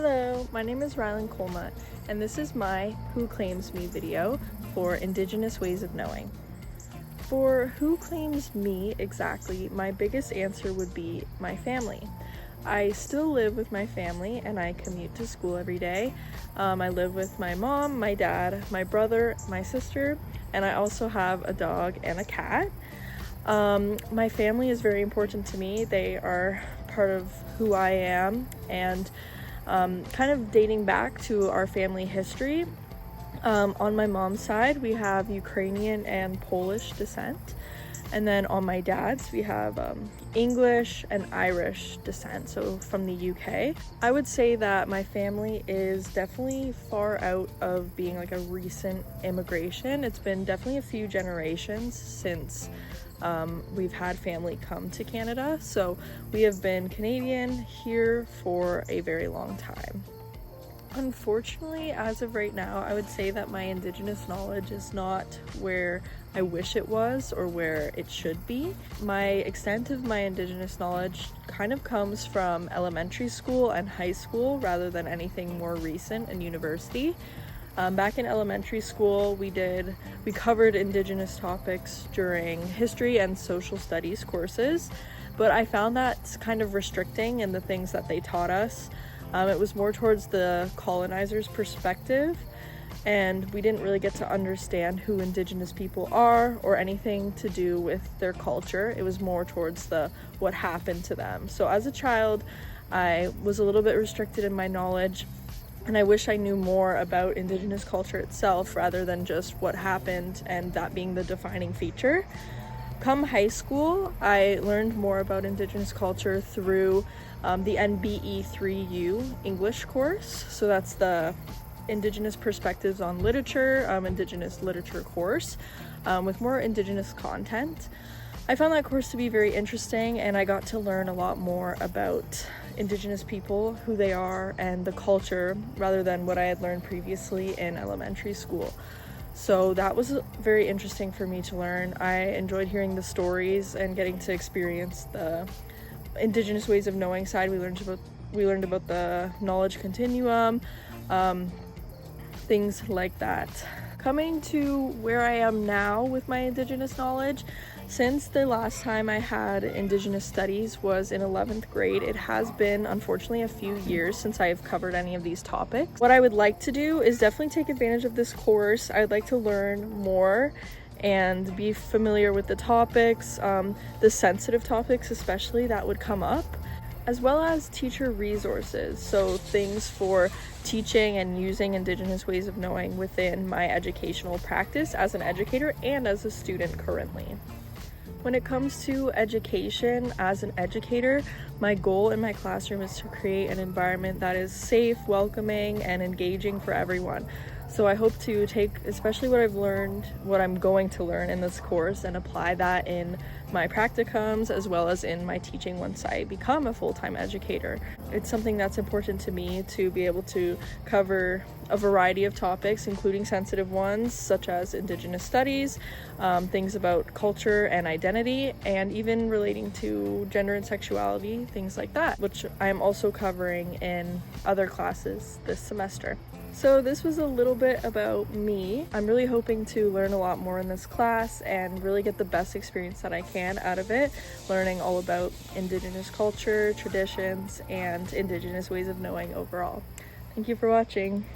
Hello, my name is Rylan C, and this is my Who Claims Me video for Indigenous Ways of Knowing. For Who Claims Me exactly, my biggest answer would be my family. I still live with my family and I commute to school every day. I live with my mom, my dad, my brother, my sister, and I also have a dog and a cat. My family is very important to me. They are part of who I am, and kind of dating back to our family history. On my mom's side, we have Ukrainian and Polish descent. And then on my dad's, we have English and Irish descent, so from the UK. I would say that my family is definitely far out of being like a recent immigration. It's been definitely a few generations since we've had family come to Canada. So we have been Canadian here for a very long time. Unfortunately, as of right now, I would say that my Indigenous knowledge is not where I wish it was or where it should be. My extent of my Indigenous knowledge kind of comes from elementary school and high school rather than anything more recent in university. Back in elementary school, we covered Indigenous topics during history and social studies courses, but I found that kind of restricting in the things that they taught us. It was more towards the colonizer's perspective, and we didn't really get to understand who Indigenous people are or anything to do with their culture. It was more towards what happened to them. So as a child, I was a little bit restricted in my knowledge, and I wish I knew more about Indigenous culture itself rather than just what happened and that being the defining feature. Come high school, I learned more about Indigenous culture through the NBE3U English course. So that's the Indigenous Perspectives on Literature, Indigenous Literature course with more Indigenous content. I found that course to be very interesting, and I got to learn a lot more about Indigenous people, who they are, and the culture rather than what I had learned previously in elementary school. So that was very interesting for me to learn. I enjoyed hearing the stories and getting to experience the Indigenous ways of knowing side. We learned about the knowledge continuum, things like that. Coming to where I am now with my Indigenous knowledge, since the last time I had Indigenous studies was in 11th grade, it has been unfortunately a few years since I have covered any of these topics. What I would like to do is definitely take advantage of this course. I'd like to learn more and be familiar with the topics, the sensitive topics especially that would come up, as well as teacher resources, so things for teaching and using Indigenous ways of knowing within my educational practice as an educator and as a student currently. When it comes to education, as an educator, my goal in my classroom is to create an environment that is safe, welcoming, and engaging for everyone. So I hope to take especially what I've learned, what I'm going to learn in this course, and apply that in my practicums as well as in my teaching once I become a full-time educator. It's something that's important to me to be able to cover a variety of topics, including sensitive ones such as Indigenous studies, things about culture and identity, and even relating to gender and sexuality, things like that, which I am also covering in other classes this semester. So this was a little bit about me. I'm really hoping to learn a lot more in this class and really get the best experience that I can out of it, learning all about Indigenous culture, traditions, and Indigenous ways of knowing overall. Thank you for watching.